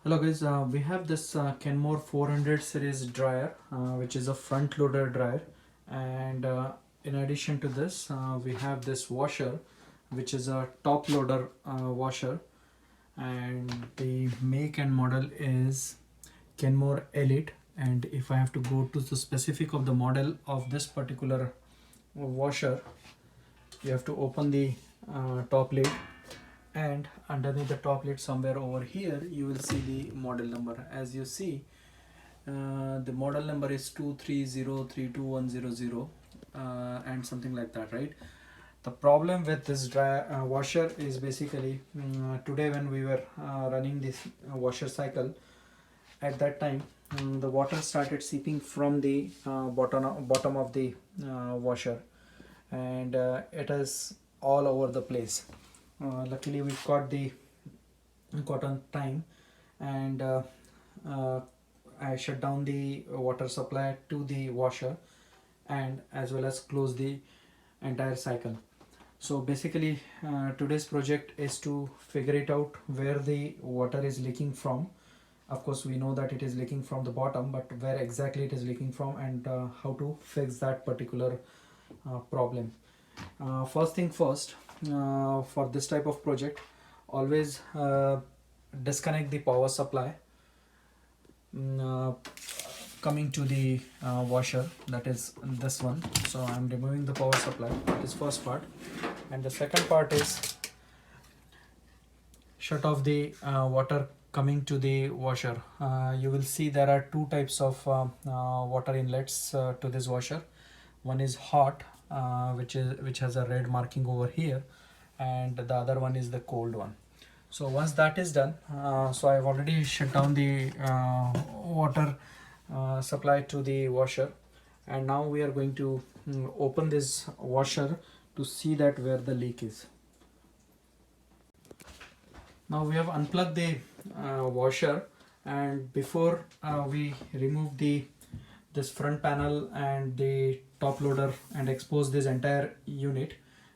Hello guys, we have this Kenmore 400 series dryer, which is a front loader dryer, and in addition to this we have this washer, which is a top loader washer, and the make and model is Kenmore Elite. And if I have to go to the specific of the model of this particular washer, you have to open the top lid, and underneath the top lid somewhere over here you will see the model number. As you see, the model number is 2303210, and something like that, right? The problem with this washer is basically, today when we were running this washer cycle, at that time the water started seeping from the bottom of the washer, and it is all over the place. Luckily we got on time, and I shut down the water supply to the washer, and as well as close the entire cycle. So basically today's project is to figure it out where the water is leaking from. Of course we know that it is leaking from the bottom, but where exactly it is leaking from, and how to fix that particular problem. First thing first, for this type of project, always disconnect the power supply coming to the washer, that is this one. So I'm removing the power supply, that is first part. And the second part is shut off the water coming to the washer. You will see there are two types of water inlets to this washer. One is hot, which has a red marking over here, and the other one is the cold one. So once that is done, so I've already shut down the water supply to the washer, and now we are going to open this washer to see that where the leak is. Now we have unplugged the washer, and before we remove this front panel and the top loader and expose this entire unit,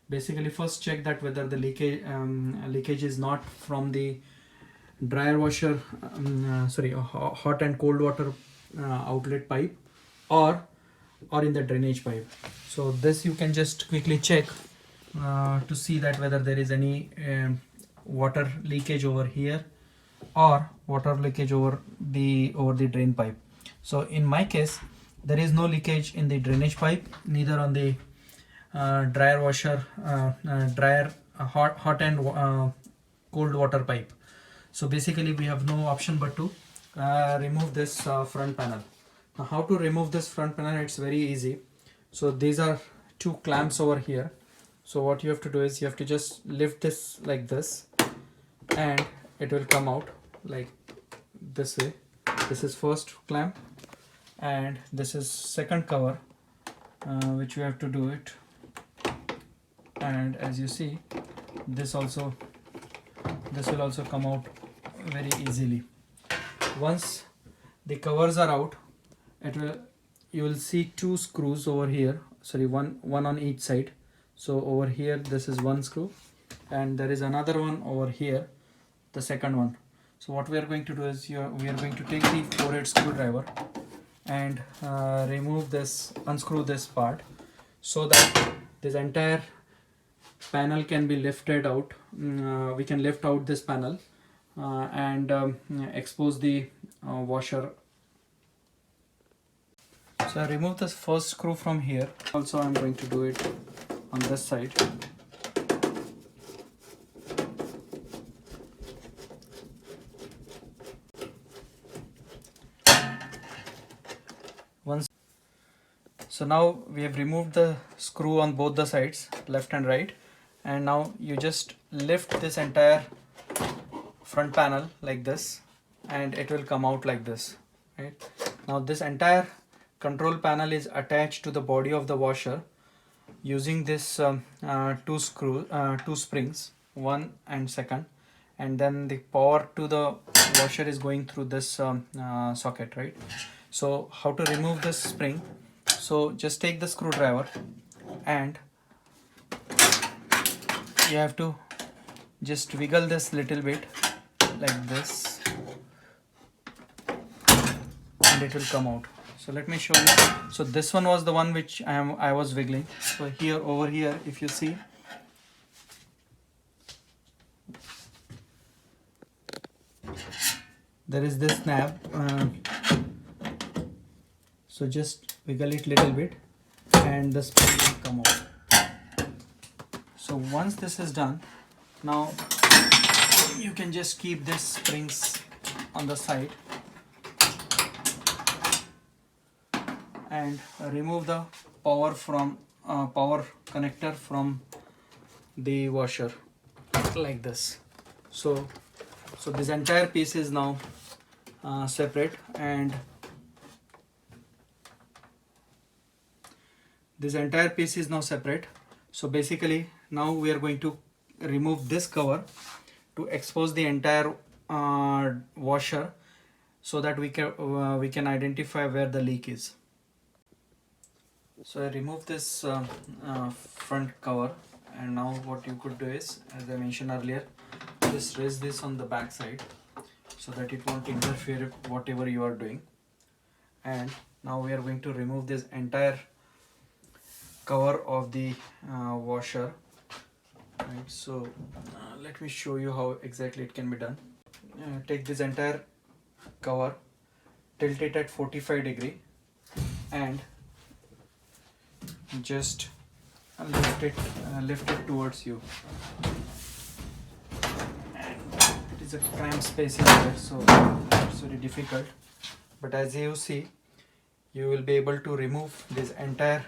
basically first check that whether the leakage is not from the dryer washer, hot and cold water outlet pipe, or in the drainage pipe. So this you can just quickly check to see that whether there is any water leakage over here or water leakage over the drain pipe. So in my case, there is no leakage in the drainage pipe, neither on the dryer washer, hot and cold water pipe. So basically we have no option but to remove this front panel. Now how to remove this front panel? It's very easy. So these are two clamps over here. So what you have to do is you have to just lift this like this, and it will come out like this way. This is first clamp, and this is second cover, which you have to do it. And as you see, this will also come out very easily. Once the covers are out, you will see two screws over here, sorry, one on each side. So over here this is one screw, and there is another one over here, the second one. So what we are going to do is we are going to take the 4-head screwdriver and unscrew this part, so that this entire panel can be lifted out. We can lift out this panel and expose the washer. So I remove this first screw from here. Also I'm going to do it on this side. So now we have removed the screw on both the sides, left and right, and now you just lift this entire front panel like this, and it will come out like this, right? Now this entire control panel is attached to the body of the washer using this two springs, one and second, and then the power to the washer is going through this socket, right? So how to remove this spring? So just take the screwdriver, and you have to just wiggle this little bit like this. and it will come out. So let me show you. So this one was the one which I was wiggling. So here, over here, if you see, there is this snap. So just wiggle it little bit and the spring will come out. So once this is done, now you can just keep this springs on the side and remove the power connector from the washer like this. So this entire piece is now separate, and this entire piece is now separate. So basically now we are going to remove this cover to expose the entire washer so that we can identify where the leak is. So I removed this front cover, and now what you could do is, as I mentioned earlier, just raise this on the back side so that it won't interfere with whatever you are doing. And now we are going to remove this entire cover of the washer, right? So let me show you how exactly it can be done. Take this entire cover, tilt it at 45 degree and just lift it towards you. And it is a cramped space in there, so it's very difficult, but as you see, you will be able to remove this entire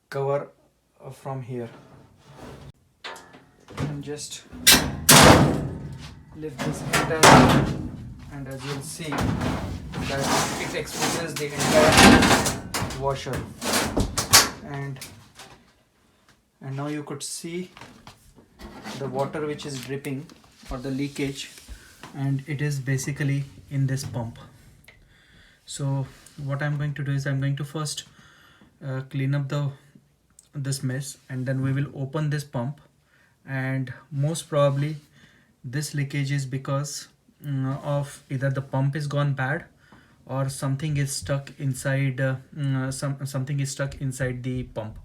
cover from here. And just lift this entire, and as you'll see that it exposes the entire washer, and now you could see the water which is dripping or the leakage, and it is basically in this pump. So what I'm going to do is I'm going to first clean up this mess, and then we will open this pump, and most probably this leakage is because of either the pump is gone bad or something is stuck inside something is stuck inside the pump.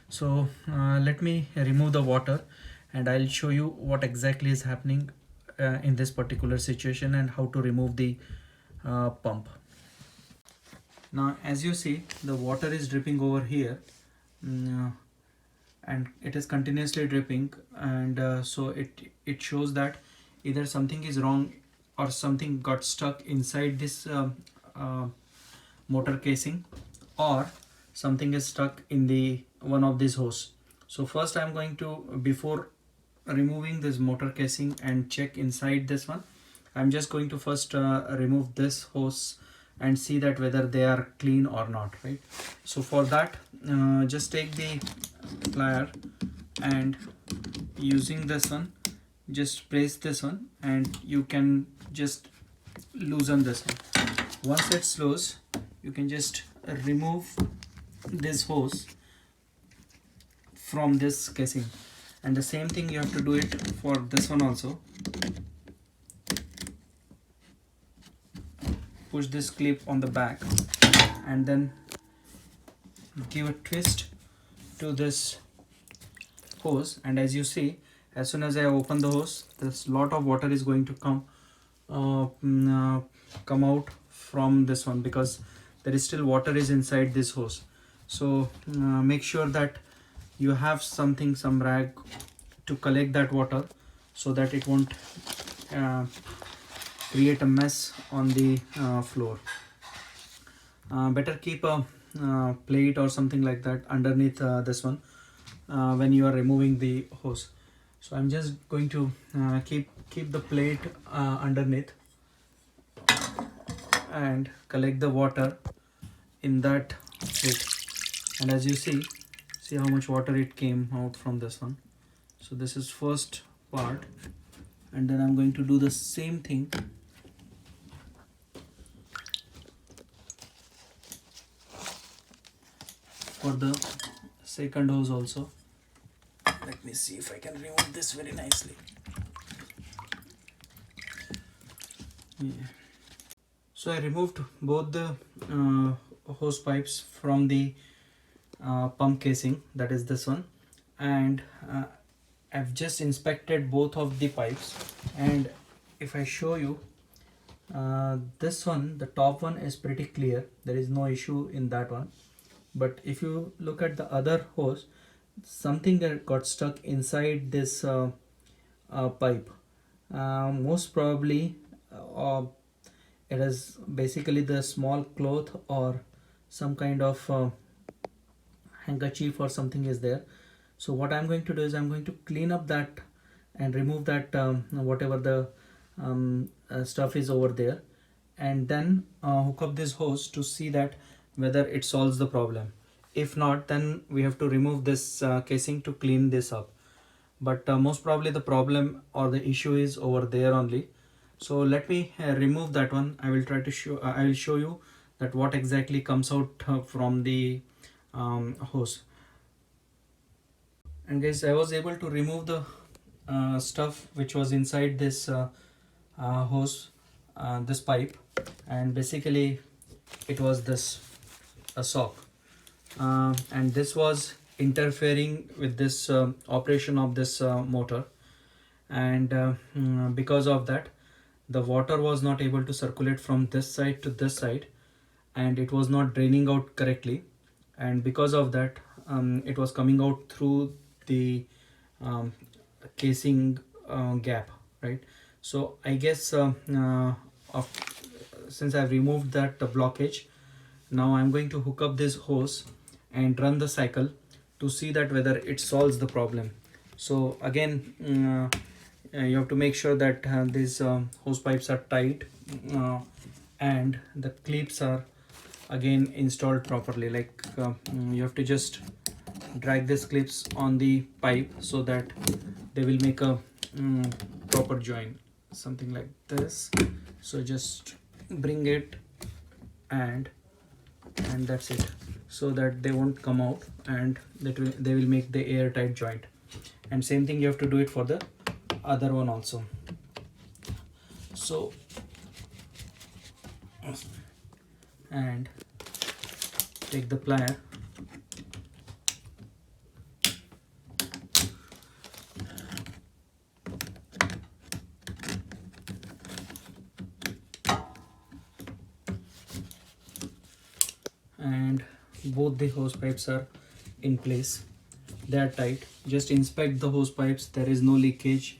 So let me remove the water and I'll show you what exactly is happening in this particular situation and how to remove the pump. Now as you see, the water is dripping over here, and it is continuously dripping, and so it shows that either something is wrong or something got stuck inside this motor casing, or something is stuck in the one of these hoses. So first I'm going to, before removing this motor casing and check inside this one, I'm just going to first remove this hose and see that whether they are clean or not, right? So for that, just take the plier and using this one, just press this one and you can just loosen this one. Once it's loose, you can just remove this hose from this casing, and the same thing you have to do it for this one also. Push this clip on the back and then give a twist to this hose, and as you see, as soon as I open the hose, this lot of water is going to come out from this one, because there is still water is inside this hose. So make sure that you have some rag to collect that water so that it won't create a mess on the floor. Better keep a plate or something like that underneath this one when you are removing the hose. So I'm just going to keep the plate underneath and collect the water in that plate, and as you see how much water it came out from this one. So this is first part, and then I'm going to do the same thing for the second hose also. Let me see if I can remove this very nicely. Yeah. So I removed both the hose pipes from the pump casing, that is this one, and I've just inspected both of the pipes. And if I show you, this one, the top one is pretty clear, there is no issue in that one. But if you look at the other hose, something that got stuck inside this pipe. Most probably it is basically the small cloth or some kind of handkerchief or something is there. So what I'm going to do is I'm going to clean up that and remove that whatever the stuff is over there, and then hook up this hose to see that whether it solves the problem. If not, then we have to remove this casing to clean this up. But most probably the problem or the issue is over there only. So let me remove that one. I will try to show I will show you that what exactly comes out from the hose. And guys, I was able to remove the stuff which was inside this hose, this pipe, and basically it was this a sock, and this was interfering with this operation of this motor, and because of that the water was not able to circulate from this side to this side, and it was not draining out correctly, and because of that it was coming out through the casing gap, right? So I guess since I've removed that blockage, now I'm going to hook up this hose and run the cycle to see that whether it solves the problem. So again, you have to make sure that these hose pipes are tight, and the clips are again installed properly. Like you have to just drag these clips on the pipe so that they will make a proper joint, something like this. So just bring it, and that's it, so that they won't come out, and they will make the airtight joint. And same thing you have to do it for the other one also. So and take the plier and both the hose pipes are in place, they are tight. Just inspect the hose pipes, there is no leakage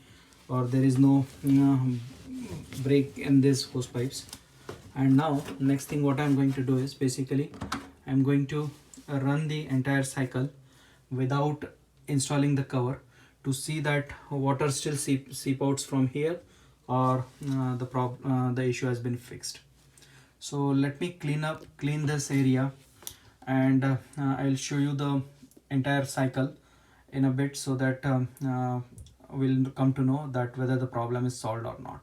or there is no break in these hose pipes. And now next thing what I'm going to do is basically I'm going to run the entire cycle without installing the cover to see that water still seep outs from here, or the issue has been fixed. So let me clean this area, and I'll show you the entire cycle in a bit, so that we'll come to know that whether the problem is solved or not.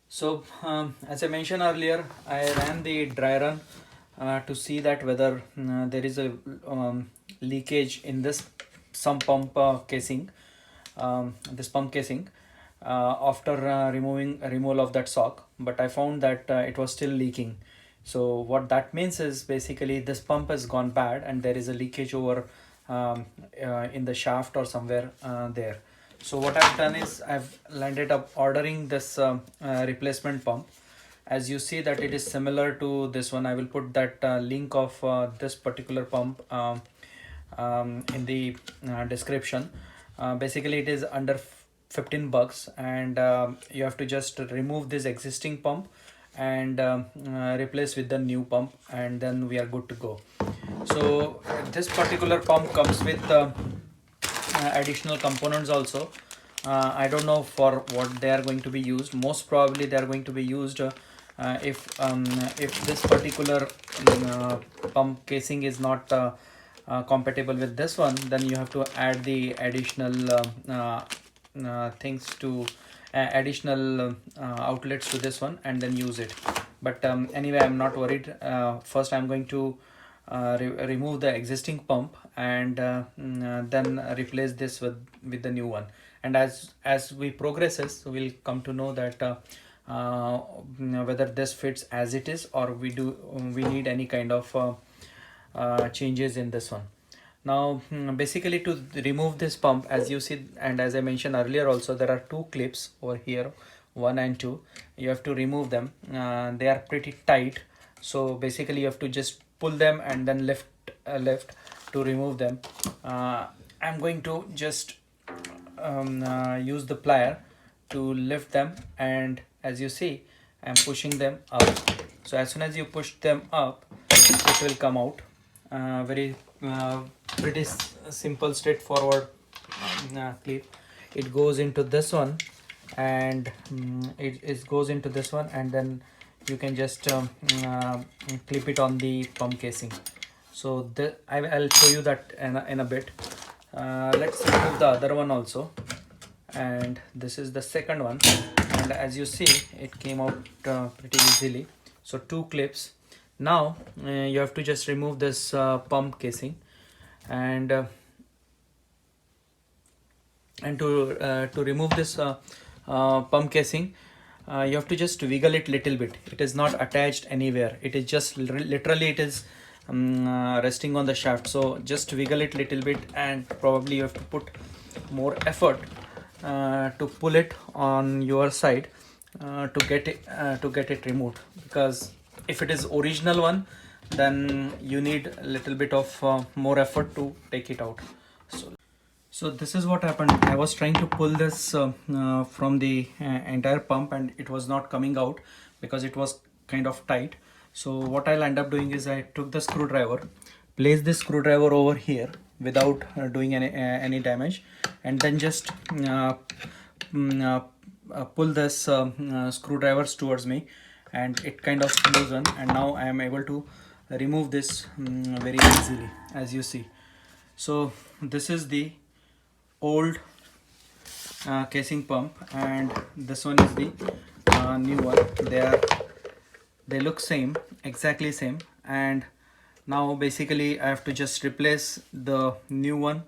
So as I mentioned earlier, I ran the dry run to see that whether there is a leakage in this sump pump casing, after removal of that sock, but I found that it was still leaking. So what that means is basically this pump has gone bad and there is a leakage over in the shaft or somewhere there. So what I've done is I've landed up ordering this replacement pump. As you see that it is similar to this one, I will put that link of this particular pump in the description. Basically it is under $15, and you have to just remove this existing pump and replace with the new pump, and then we are good to go. So this particular pump comes with additional components also. I don't know for what they are going to be used. Most probably they are going to be used if this particular pump casing is not compatible with this one, then you have to add the additional things to additional outlets to this one and then use it. But anyway, I'm not worried. First I'm going to remove the existing pump and then replace this with the new one. And as we progresses, we'll come to know that whether this fits as it is, or we need any kind of changes in this one. Now basically, to remove this pump, as you see, and as I mentioned earlier also, there are two clips over here, 1 and 2. You have to remove them. They are pretty tight, so basically you have to just pull them and then lift to remove them. I'm going to just use the plier to lift them, and as you see, I'm pushing them up. So as soon as you push them up, it will come out. Very pretty simple, straightforward clip. It goes into this one, and it goes into this one, and then you can just clip it on the pump casing. So I'll show you that in a bit. Let's remove the other one also, and this is the second one, and as you see, it came out pretty easily. So two clips. Now you have to just remove this pump casing, and to remove this pump casing, you have to just wiggle it little bit. It is not attached anywhere. It is just literally it is resting on the shaft. So just wiggle it little bit, and probably you have to put more effort to pull it on your side to get it removed, because if it is original one, then you need a little bit of more effort to take it out. So this is what happened. I was trying to pull this from the entire pump, and it was not coming out because it was kind of tight. So what I'll end up doing is I took the screwdriver, placed this screwdriver over here without doing any damage, and then just pull this screwdrivers towards me, and it kind of loosened, and now I am able to remove this very easily, as you see. So this is the old casing pump, and this one is the new one. They look same, exactly same, and now basically I have to just replace the new one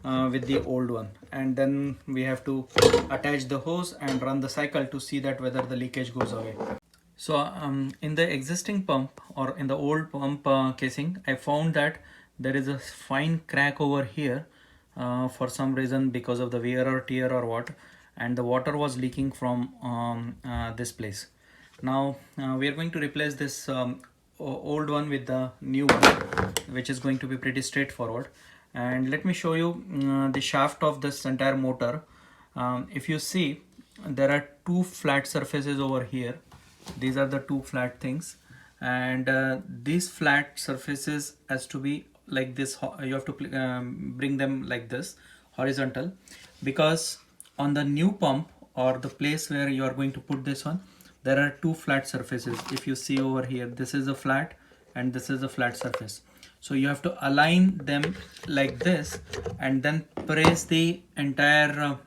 with the old one, and then we have to attach the hose and run the cycle to see that whether the leakage goes away. So in the existing pump, or in the old pump casing, I found that there is a fine crack over here for some reason, because of the wear or tear or what, and the water was leaking from this place. Now we are going to replace this old one with the new one, which is going to be pretty straightforward. And let me show you the shaft of this entire motor. If you see, there are two flat surfaces over here. These are the two flat things, and these flat surfaces has to be like this. You have to bring them like this, horizontal, because on the new pump, or the place where you are going to put this one, there are two flat surfaces. If you see over here, this is a flat and this is a flat surface. So you have to align them like this, and then press the entire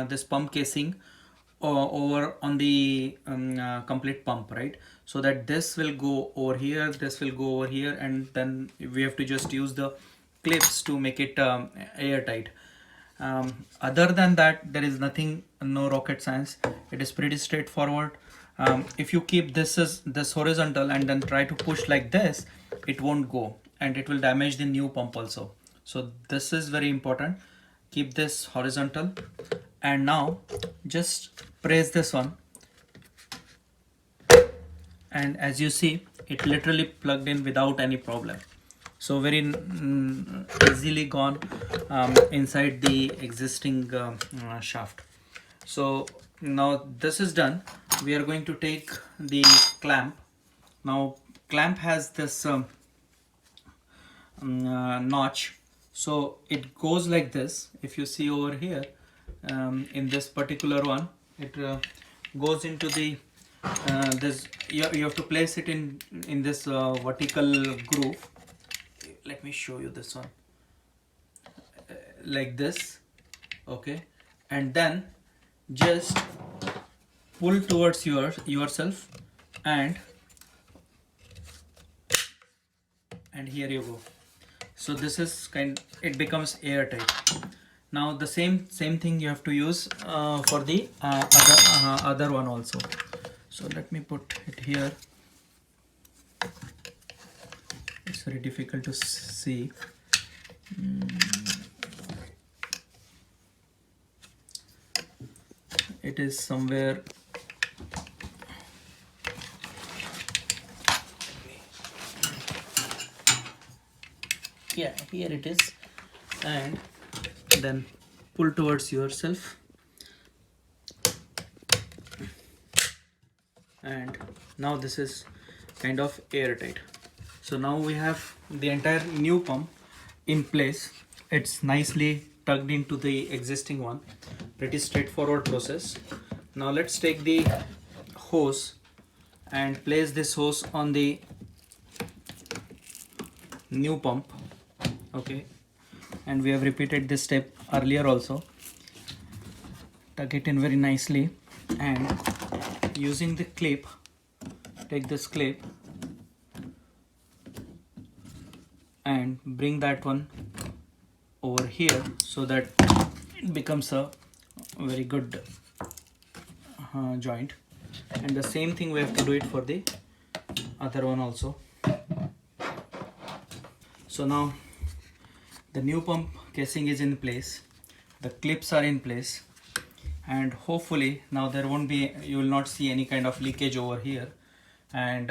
this pump casing over on the complete pump, right? So that this will go over here, this will go over here, and then we have to just use the clips to make it airtight. Other than that, there is nothing, no rocket science. It is pretty straightforward. If you keep this horizontal and then try to push like this, it won't go, and it will damage the new pump also. So this is very important. Keep this horizontal, and now just press this one, and as you see, it literally plugged in without any problem. So very easily gone inside the existing shaft. So now this is done. We are going to take the clamp. Now clamp has this notch, so it goes like this. If you see over here, in this particular one, it goes into the this. You have to place it in this vertical groove. Let me show you this one, like this, okay, and then just pull towards yourself, and and here you go. So this is it becomes airtight. Now the same thing you have to use for the other one also. So let me put it here. It's very difficult to see. It is somewhere. Yeah, here it is, and then pull towards yourself, and now this is kind of airtight. So now we have the entire new pump in place. It's nicely tucked into the existing one. Pretty straightforward process. Now let's take the hose and place this hose on the new pump. Okay, and we have repeated this step earlier also. Tuck it in very nicely, and using the clip, take this clip and bring that one over here so that it becomes a very good joint. And the same thing we have to do it for the other one also. So now the new pump casing is in place, the clips are in place, and hopefully now there won't be, you will not see any kind of leakage over here. And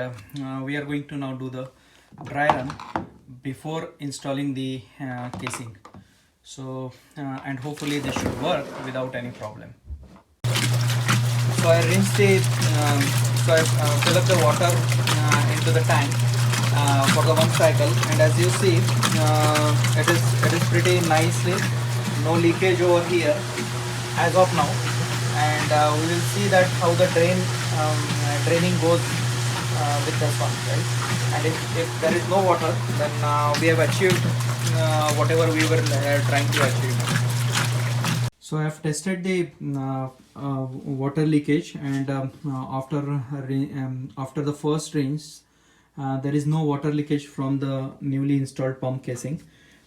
we are going to now do the dry run before installing the casing. So and hopefully this should work without any problem. So I rinsed the so I fill up the water into the tank for the one cycle, and as you see it is pretty nicely, no leakage over here as of now. And we will see that how the draining goes with this one, right? And if there is no water, then we have achieved whatever we were trying to achieve. So I have tested the water leakage, and after the first rinse, there is no water leakage from the newly installed pump casing,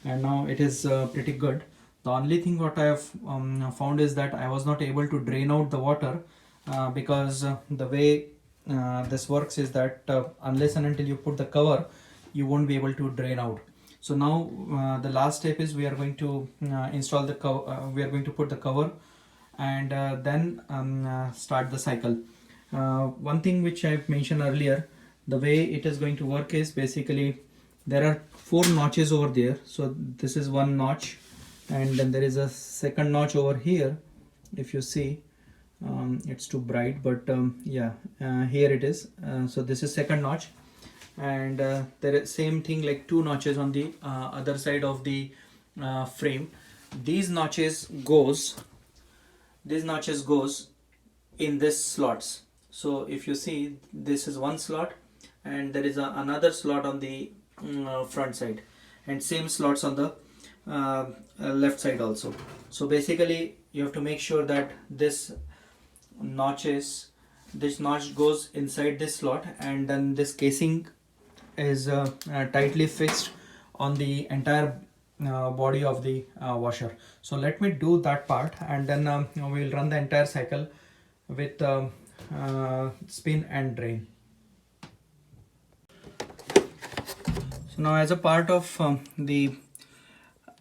and now it is pretty good. The only thing what I have found is that I was not able to drain out the water because the way this works is that unless and until you put the cover, you won't be able to drain out. So now the last step is we are going to install the cover. We are going to put the cover, and then start the cycle. One thing which I mentioned earlier, the way it is going to work is basically there are 4 notches over there. So this is one notch, and then there is a second notch over here. If you see, it's too bright, but yeah, here it is. So this is second notch, and there is same thing like 2 notches on the other side of the frame. These notches goes in this slots. So if you see, this is one slot, and there is another slot on the front side, and same slots on the left side also. So basically you have to make sure that this notch goes inside this slot, and then this casing is tightly fixed on the entire body of the washer. So let me do that part, and then we will run the entire cycle with spin and drain. So now, as a part of the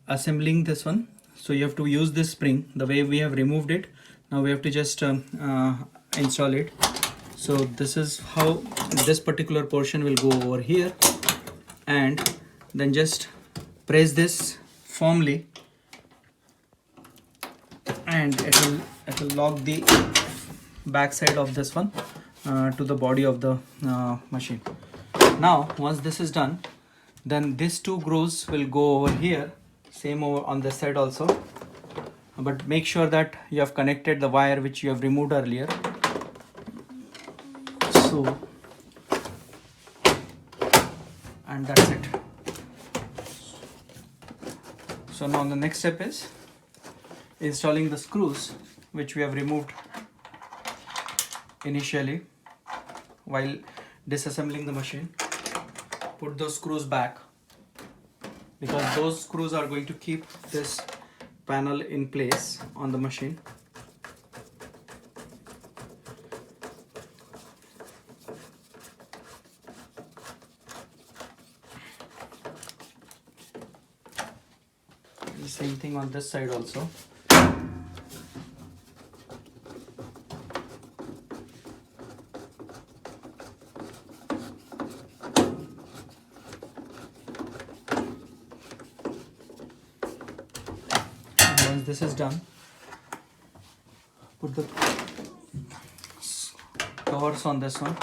assembling this one, so you have to use this spring the way we have removed it. Now we have to just install it. So this is how this particular portion will go over here, and then just press this firmly, and it will lock the back side of this one to the body of the machine. Now once this is done, then these 2 grooves will go over here, same over on this side also, but make sure that you have connected the wire which you have removed earlier. So, and that's it. So now the next step is installing the screws which we have removed initially while disassembling the machine. Put those screws back, because those screws are going to keep this panel in place on the machine. The same thing on this side also. Once this is done, put the covers on this one.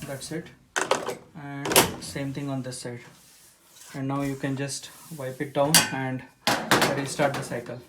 That's it. And same thing on this side. And now you can just wipe it down and restart the cycle.